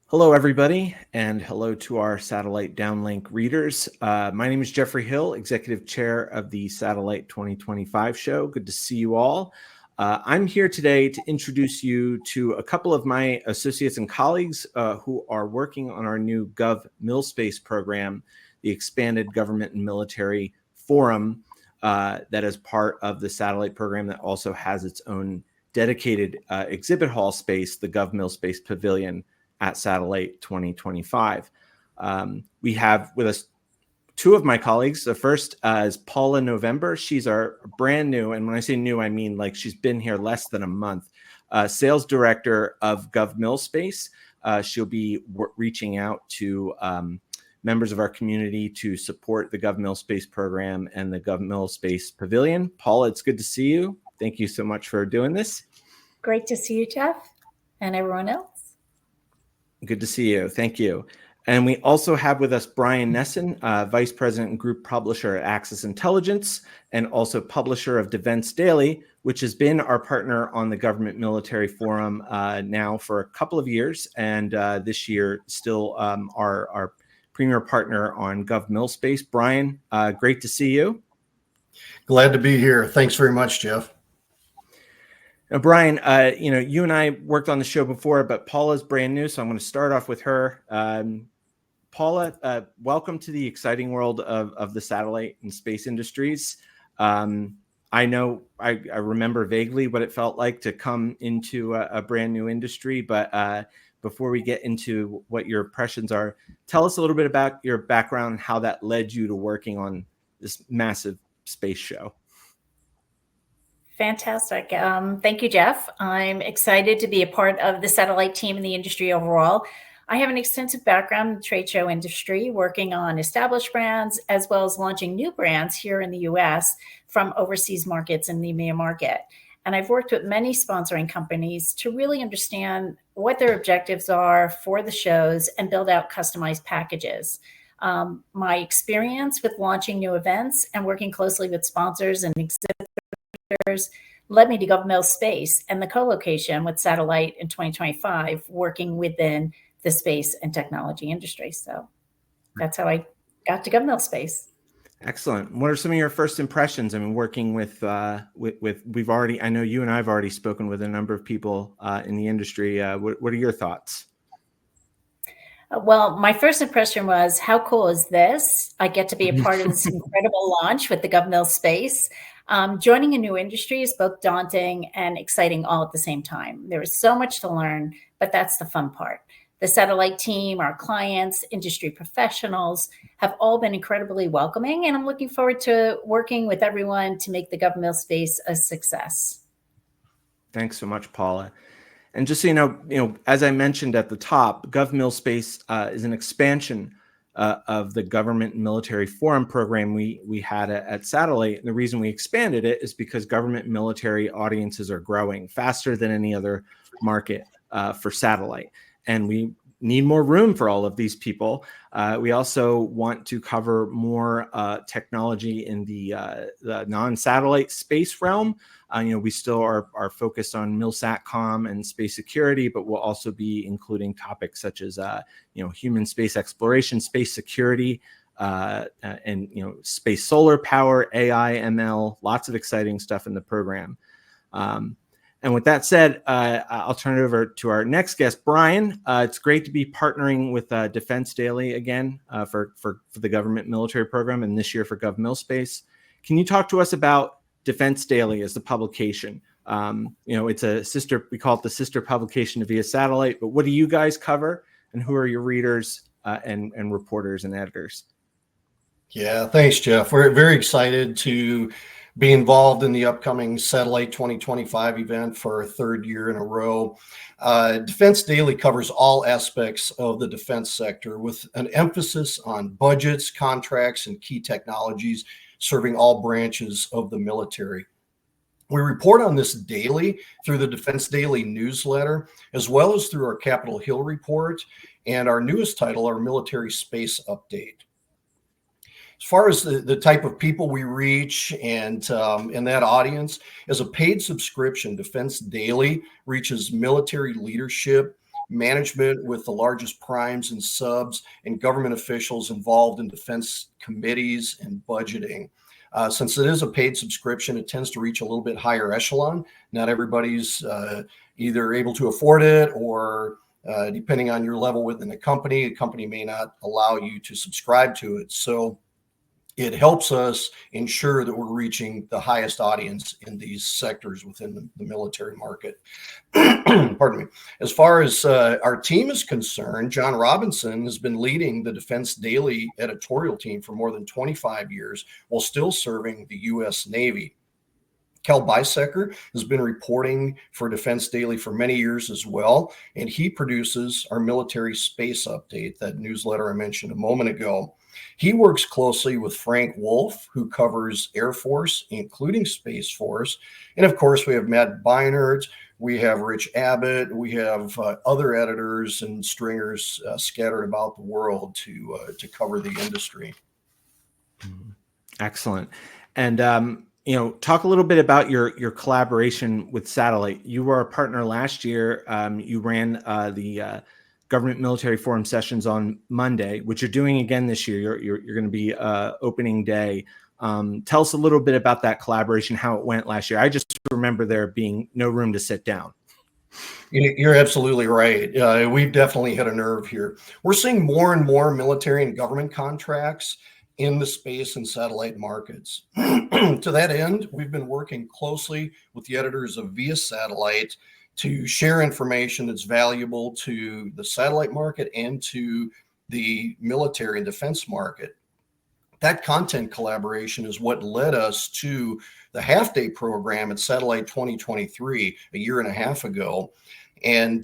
Hello, everybody, and hello to our Satellite Downlink readers. My name is Jeffrey Hill, Executive Chair of the Satellite 2025 show. Good to see you all. I'm here today to introduce you to a couple of my associates and colleagues who are working on our new GovMilSpace program, the Expanded Government and Military Forum that is part of the satellite program that also has its own dedicated exhibit hall space, the GovMilSpace Pavilion at Satellite 2025. We have with us two of my colleagues. The first is Paula November. She's our brand new, and when I say new, I mean like she's been here less than a month, sales director of GovMilSpace. She'll be reaching out to members of our community to support the GovMilSpace program and the GovMilSpace Pavilion. Paula, it's good to see you. Thank you so much for doing this. Great to see you, Jeff, and everyone else. Good to see you. Thank you. And we also have with us Brian Nesson, Vice President and Group Publisher at Axis Intelligence, and also publisher of Defense Daily, which has been our partner on the Government Military Forum now for a couple of years, and this year still our premier partner on GovMilSpace. Brian, great to see you. Glad to be here. Thanks very much, Jeff. Now, Brian, you and I worked on the show before, but Paula's brand new, so I'm going to start off with her. Paula, welcome to the exciting world of the satellite and space industries. I know I remember vaguely what it felt like to come into a brand new industry, but before we get into what your impressions are, tell us a little bit about your background and how that led you to working on this massive space show. Fantastic. Thank you, Jeff. I'm excited to be a part of the satellite team in the industry overall. I have an extensive background in the trade show industry, working on established brands as well as launching new brands here in the US from overseas markets in the EMEA market. And I've worked with many sponsoring companies to really understand what their objectives are for the shows and build out customized packages. My experience with launching new events and working closely with sponsors and exhibitors led me to GovMilSpace and the co-location with Satellite in 2025, working within the space and technology industry. So that's how I got to GovMilSpace. Excellent. What are some of your first impressions? I mean, working with we've already, I know you and I have already spoken with a number of people in the industry. What are your thoughts? Well, my first impression was, how cool is this? I get to be a part of this incredible launch with the GovMilSpace. Joining a new industry is both daunting and exciting all at the same time. There is so much to learn, but that's the fun part. The satellite team, our clients, industry professionals have all been incredibly welcoming, and I'm looking forward to working with everyone to make the GovMilSpace a success. Thanks so much, Paula. And just so you know, as I mentioned at the top, GovMilSpace is an expansion of the Government and Military Forum program we had at Satellite. And the reason we expanded it is because government and military audiences are growing faster than any other market for satellite. And we need more room for all of these people. We also want to cover more technology in the non-satellite space realm. We still are focused on MilSatCom and space security, but we'll also be including topics such as human space exploration, space security, and space solar power, AI, ML, lots of exciting stuff in the program. And with that said, I'll turn it over to our next guest, Brian. It's great to be partnering with Defense Daily again for the government military program, and this year for GovMilSpace. Can you talk to us about Defense Daily as the publication? It's a sister, we call it the sister publication of Via Satellite, but what do you guys cover, and who are your readers and reporters and editors? Yeah, thanks, Jeff. We're very excited to be involved in the upcoming Satellite 2025 event for our third year in a row. Defense Daily covers all aspects of the defense sector with an emphasis on budgets, contracts, and key technologies serving all branches of the military. We report on this daily through the Defense Daily newsletter, as well as through our Capitol Hill report and our newest title, our Military Space Update. As far as the type of people we reach and that audience, as a paid subscription, Defense Daily reaches military leadership management with the largest primes and subs, and government officials involved in defense committees and budgeting. Since it is a paid subscription, it tends to reach a little bit higher echelon. Not everybody's either able to afford it, or depending on your level within the company, a company may not allow you to subscribe to it. So it helps us ensure that we're reaching the highest audience in these sectors within the military market. Pardon me. As far as our team is concerned, John Robinson has been leading the Defense Daily editorial team for more than 25 years while still serving the U.S. Navy. Kel Bisecker has been reporting for Defense Daily for many years as well, and he produces our military space update, that newsletter I mentioned a moment ago. He works closely with Frank Wolf, who covers Air Force, including Space Force. And of course, we have Matt Beinert, we have Rich Abbott, we have other editors and stringers scattered about the world to cover the industry. Excellent. And talk a little bit about your collaboration with Satellite. You were a partner last year. You ran the Government Military Forum sessions on Monday, which you're doing again this year. You're going to be opening day. Tell us a little bit about that collaboration, how it went last year. I just remember there being no room to sit down. You're absolutely right. We've definitely hit a nerve here. We're seeing more and more military and government contracts in the space and satellite markets. To that end, we've been working closely with the editors of Via Satellite to share information that's valuable to the satellite market and to the military and defense market. That content collaboration is what led us to the half-day program at Satellite 2023 a year and a half ago. And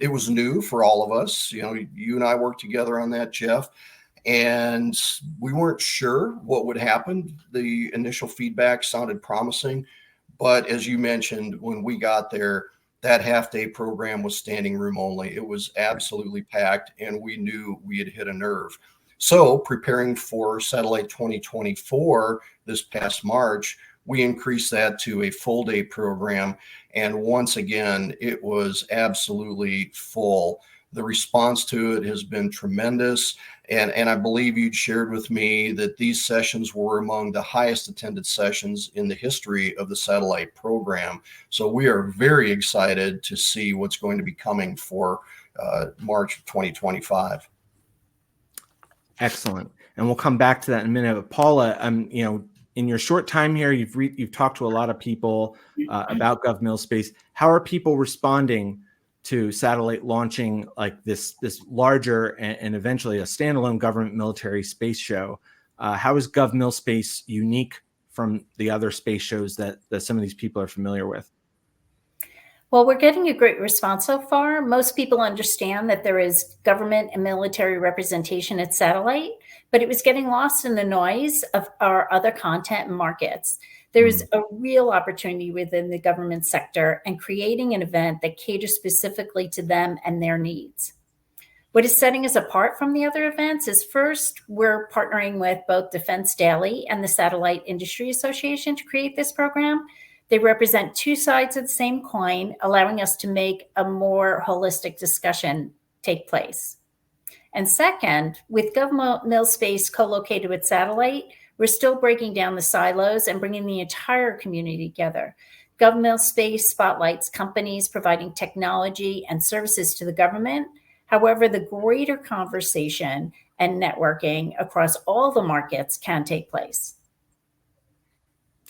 it was new for all of us. You and I worked together on that, Jeff, and we weren't sure what would happen. The initial feedback sounded promising, but as you mentioned, when we got there, that half-day program was standing room only. It was absolutely packed, and we knew we had hit a nerve. So preparing for Satellite 2024 this past March, we increased that to a full-day program. And once again, it was absolutely full. The response to it has been tremendous. And I believe you'd shared with me that these sessions were among the highest attended sessions in the history of the satellite program. So we are very excited to see what's going to be coming for March of 2025. Excellent. And we'll come back to that in a minute. But Paula, in your short time here, you've talked to a lot of people about GovMilSpace. How are people responding to Satellite launching like this larger and eventually a standalone government military space show? How is GovMilSpace unique from the other space shows that some of these people are familiar with? Well, we're getting a great response so far. Most people understand that there is government and military representation at Satellite, but it was getting lost in the noise of our other content and markets. There is a real opportunity within the government sector and creating an event that caters specifically to them and their needs. What is setting us apart from the other events is, first, we're partnering with both Defense Daily and the Satellite Industry Association to create this program. They represent two sides of the same coin, allowing us to make a more holistic discussion take place. And second, with GovMilSpace co-located with Satellite, we're still breaking down the silos and bringing the entire community together. GovMilSpace spotlights companies providing technology and services to the government. However, the greater conversation and networking across all the markets can take place.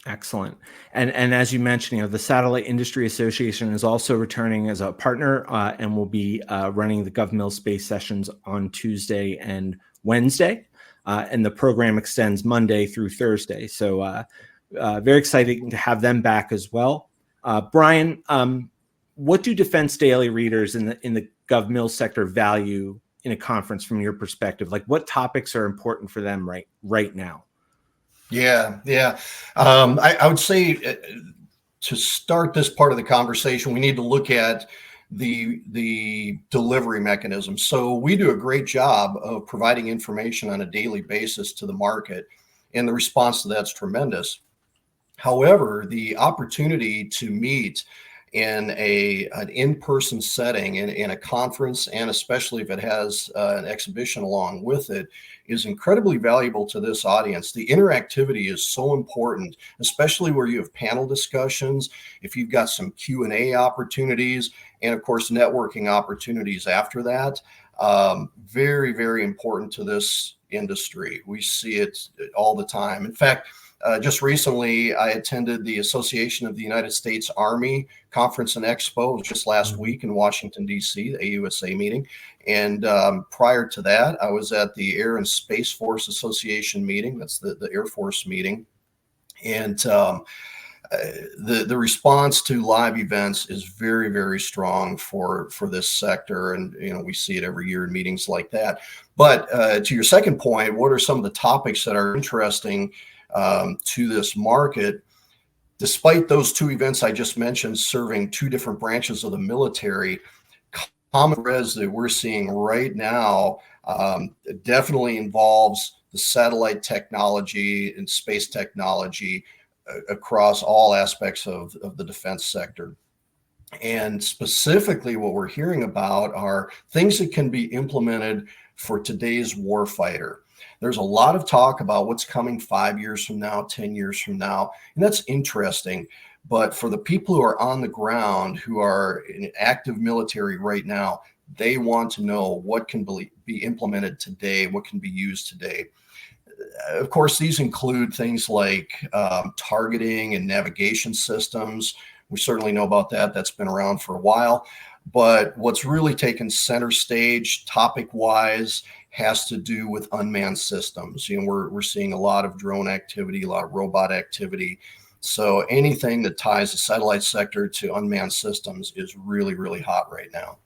Excellent. And as you mentioned, the Satellite Industry Association is also returning as a partner and will be running the GovMilSpace sessions on Tuesday and Wednesday. And the program extends Monday through Thursday. So very exciting to have them back as well. Brian, what do Defense Daily readers in the GovMil sector value in a conference from your perspective? Like, what topics are important for them right now? Yeah. I would say to start this part of the conversation, we need to look at the delivery mechanism. So we do a great job of providing information on a daily basis to the market, and the response to that's tremendous. However, the opportunity to meet in an in-person setting, in a conference, and especially if it has an exhibition along with it, is incredibly valuable to this audience. The interactivity is so important, especially where you have panel discussions, if you've got some Q&A opportunities, and of course, networking opportunities after that. Very, very important to this industry. We see it all the time. In fact, just recently, I attended the Association of the United States Army Conference and Expo just last week in Washington, D.C., the AUSA meeting. And prior to that, I was at the Air and Space Force Association meeting. That's the Air Force meeting. And the response to live events is very, very strong for this sector. And, we see it every year in meetings like that. But to your second point, what are some of the topics that are interesting to this market? Despite those two events I just mentioned serving two different branches of the military, common threads that we're seeing right now definitely involves the satellite technology and space technology across all aspects of the defense sector. And specifically what we're hearing about are things that can be implemented for today's warfighter. There's a lot of talk about what's coming 5 years from now, 10 years from now, and that's interesting. But for the people who are on the ground, who are in active military right now, they want to know what can be implemented today, what can be used today. Of course, these include things like targeting and navigation systems. We certainly know about that. That's been around for a while. But what's really taken center stage topic-wise has to do with unmanned systems. We're seeing a lot of drone activity, a lot of robot activity. So anything that ties the satellite sector to unmanned systems is really, really hot right now.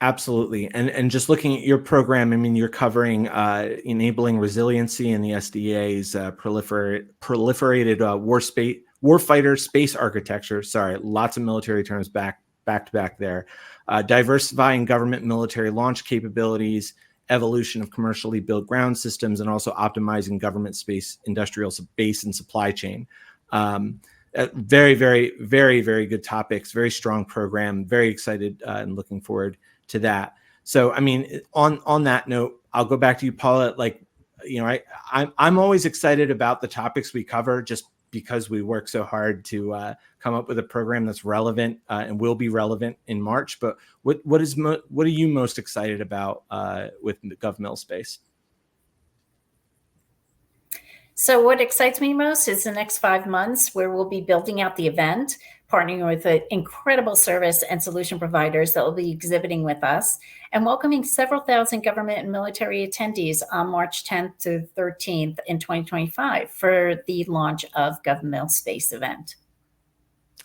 Absolutely. And just looking at your program, I mean, you're covering enabling resiliency in the SDA's proliferated warfighter space architecture. Sorry, lots of military terms back to back there. Diversifying government military launch capabilities, evolution of commercially built ground systems, and also optimizing government space, industrial base, and supply chain. Very, very, very, very good topics. Very strong program. Very excited and looking forward to that. So, I mean, on that note, I'll go back to you, Paula. I'm always excited about the topics we cover, just because we work so hard to come up with a program that's relevant and will be relevant in March. But what are you most excited about with GovMilSpace? So what excites me most is the next 5 months, where we'll be building out the event, partnering with incredible service and solution providers that will be exhibiting with us, and welcoming several thousand government and military attendees on March 10th to 13th in 2025 for the launch of GovMilSpace event.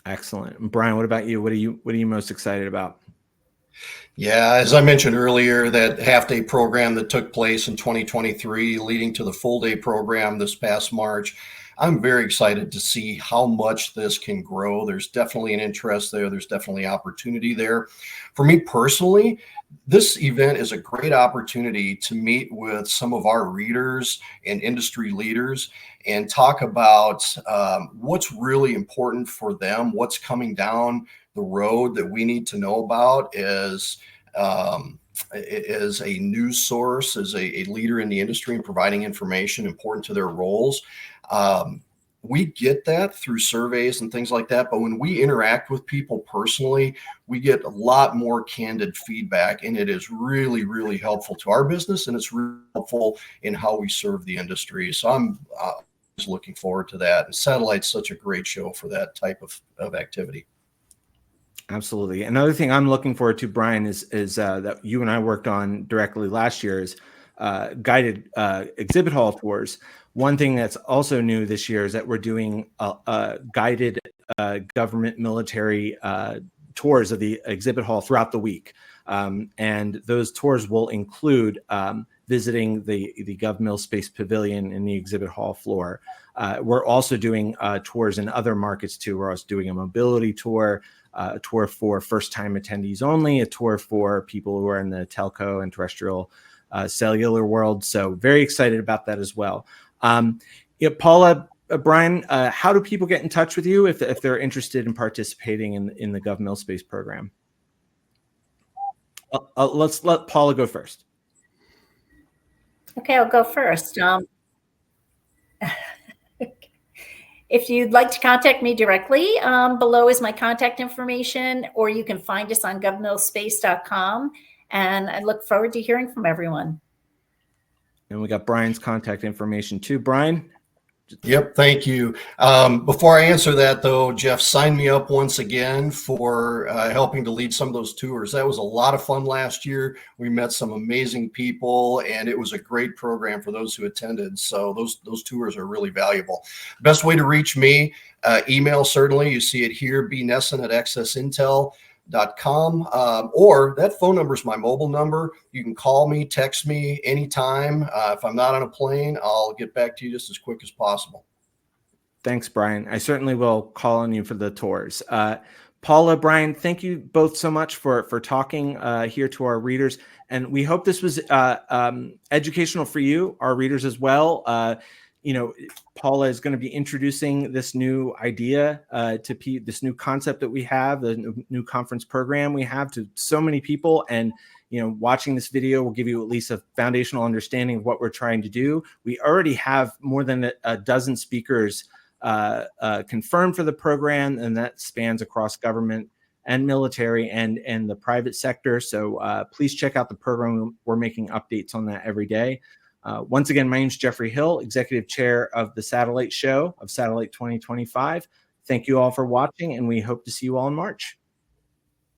Excellent. Brian, what about you? What are you most excited about? Yeah, as I mentioned earlier, that half-day program that took place in 2023, leading to the full-day program this past March, I'm very excited to see how much this can grow. There's definitely an interest there. There's definitely opportunity there. For me personally, this event is a great opportunity to meet with some of our readers and industry leaders and talk about what's really important for them, what's coming down the road that we need to know about as a news source, as a leader in the industry and providing information important to their roles. We get that through surveys and things like that. But when we interact with people personally, we get a lot more candid feedback, and it is really, really helpful to our business, and it's really helpful in how we serve the industry. So I'm just looking forward to that. And Satellite's such a great show for that type of activity. Absolutely. Another thing I'm looking forward to, Brian, is that you and I worked on directly last year is guided exhibit hall tours. One thing that's also new this year is that we're doing guided government military tours of the exhibit hall throughout the week. And those tours will include visiting the GovMilSpace Pavilion in the exhibit hall floor. We're also doing tours in other markets too. We're also doing a mobility tour, a tour for first-time attendees only, a tour for people who are in the telco and terrestrial cellular world. So very excited about that as well. Paula, Brian, how do people get in touch with you if they're interested in participating in the GovMilSpace program? Let's let Paula go first. Okay, I'll go first. If you'd like to contact me directly, below is my contact information, or you can find us on govmilspace.com. And I look forward to hearing from everyone. And we got Brian's contact information too. Brian? Yep, thank you. Before I answer that, though, Jeff, sign me up once again for helping to lead some of those tours. That was a lot of fun last year. We met some amazing people, and it was a great program for those who attended. So those tours are really valuable. Best way to reach me, email certainly. You see it here, bnesson@accessintel.com, or that phone number is my mobile number. You can call me, text me anytime. If I'm not on a plane, I'll get back to you just as quick as possible. Thanks, Brian. I certainly will call on you for the tours. Paula, Brian, thank you both so much for talking here to our readers. And we hope this was educational for you, our readers as well. Paula is going to be introducing this new idea this new concept that we have, the new conference program we have, to so many people. And, watching this video will give you at least a foundational understanding of what we're trying to do. We already have more than a dozen speakers confirmed for the program, and that spans across government and military and the private sector. So please check out the program. We're making updates on that every day. Once again, my name is Jeffrey Hill, Executive Chair of the Satellite Show of Satellite 2025. Thank you all for watching, and we hope to see you all in March.